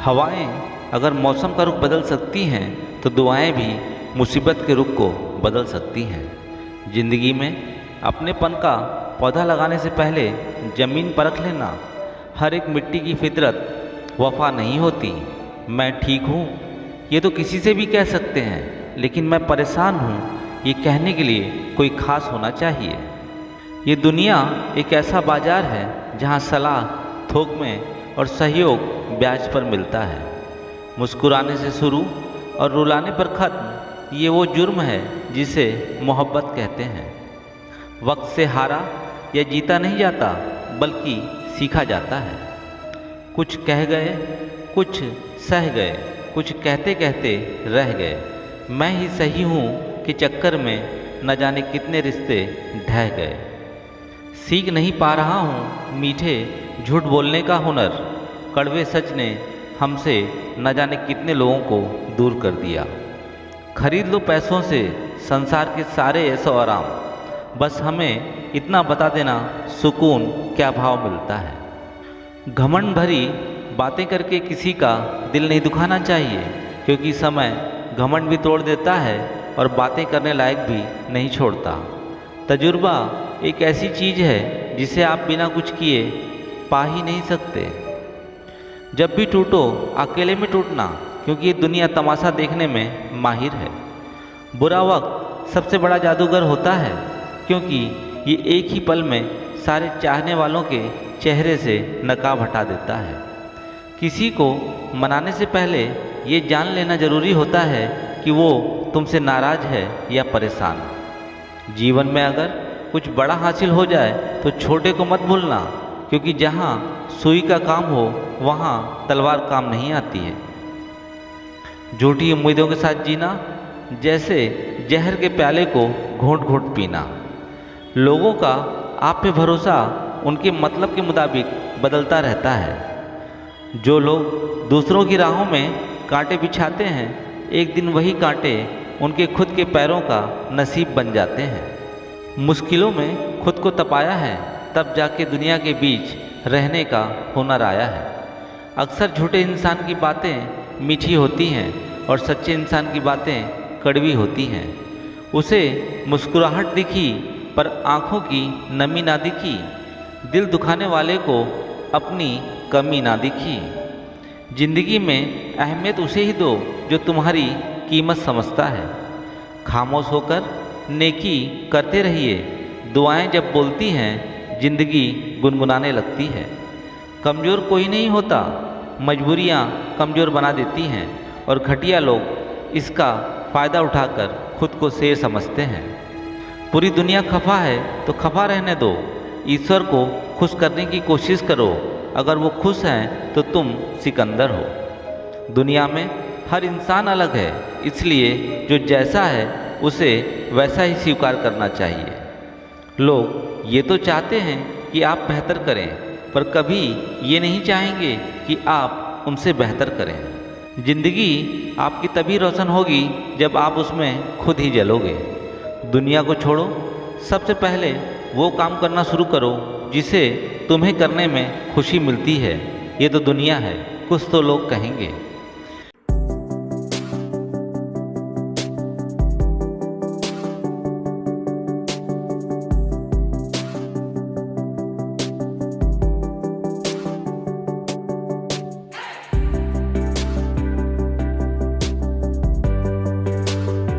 हवाएं अगर मौसम का रुख बदल सकती हैं तो दुआएं भी मुसीबत के रुख को बदल सकती हैं। जिंदगी में अपनेपन का पौधा लगाने से पहले जमीन परख लेना। हर एक मिट्टी की फितरत वफा नहीं होती। मैं ठीक हूँ ये तो किसी से भी कह सकते हैं, लेकिन मैं परेशान हूँ ये कहने के लिए कोई खास होना चाहिए। ये दुनिया एक ऐसा बाजार है जहाँ सलाह थोक में और सहयोग ब्याज पर मिलता है। मुस्कुराने से शुरू और रुलाने पर ख़त्म, ये वो जुर्म है जिसे मोहब्बत कहते हैं। वक्त से हारा या जीता नहीं जाता, बल्कि सीखा जाता है। कुछ कह गए, कुछ सह गए, कुछ कहते कहते रह गए। मैं ही सही हूँ कि चक्कर में न जाने कितने रिश्ते ढह गए। सीख नहीं पा रहा हूँ मीठे झूठ बोलने का हुनर। कड़वे सच ने हमसे न जाने कितने लोगों को दूर कर दिया। खरीद लो पैसों से संसार के सारे ऐसो आराम, बस हमें इतना बता देना सुकून क्या भाव मिलता है। घमंड भरी बातें करके किसी का दिल नहीं दुखाना चाहिए, क्योंकि समय घमंड भी तोड़ देता है और बातें करने लायक भी नहीं छोड़ता। तजुर्बा एक ऐसी चीज़ है जिसे आप बिना कुछ किए पा ही नहीं सकते। जब भी टूटो अकेले में टूटना, क्योंकि ये दुनिया तमाशा देखने में माहिर है। बुरा वक्त सबसे बड़ा जादूगर होता है, क्योंकि ये एक ही पल में सारे चाहने वालों के चेहरे से नकाब हटा देता है। किसी को मनाने से पहले ये जान लेना जरूरी होता है कि वो तुमसे नाराज है या परेशान। जीवन में अगर कुछ बड़ा हासिल हो जाए तो छोटे को मत भूलना, क्योंकि जहाँ सुई का काम हो वहाँ तलवार काम नहीं आती है। झूठी उम्मीदों के साथ जीना जैसे जहर के प्याले को घोंट घोंट पीना। लोगों का आप पे भरोसा उनके मतलब के मुताबिक बदलता रहता है। जो लोग दूसरों की राहों में कांटे बिछाते हैं, एक दिन वही कांटे उनके खुद के पैरों का नसीब बन जाते हैं। मुश्किलों में खुद को तपाया है, तब जाके दुनिया के बीच रहने का हुनर आया है। अक्सर झूठे इंसान की बातें मीठी होती हैं और सच्चे इंसान की बातें कड़वी होती हैं। उसे मुस्कुराहट दिखी पर आंखों की नमी ना दिखी। दिल दुखाने वाले को अपनी कमी ना दिखी। जिंदगी में अहमियत उसे ही दो जो तुम्हारी कीमत समझता है। खामोश होकर नेकी करते रहिए। दुआएं जब बोलती हैं जिंदगी गुनगुनाने लगती है। कमज़ोर कोई नहीं होता, मजबूरियां कमज़ोर बना देती हैं और घटिया लोग इसका फ़ायदा उठाकर खुद को शेर समझते हैं। पूरी दुनिया खफा है तो खफा रहने दो। ईश्वर को खुश करने की कोशिश करो। अगर वो खुश हैं तो तुम सिकंदर हो। दुनिया में हर इंसान अलग है, इसलिए जो जैसा है उसे वैसा ही स्वीकार करना चाहिए। लोग ये तो चाहते हैं कि आप बेहतर करें, पर कभी ये नहीं चाहेंगे कि आप उनसे बेहतर करें। जिंदगी आपकी तभी रोशन होगी जब आप उसमें खुद ही जलोगे। दुनिया को छोड़ो, सबसे पहले वो काम करना शुरू करो जिसे तुम्हें करने में खुशी मिलती है। ये तो दुनिया है, कुछ तो लोग कहेंगे।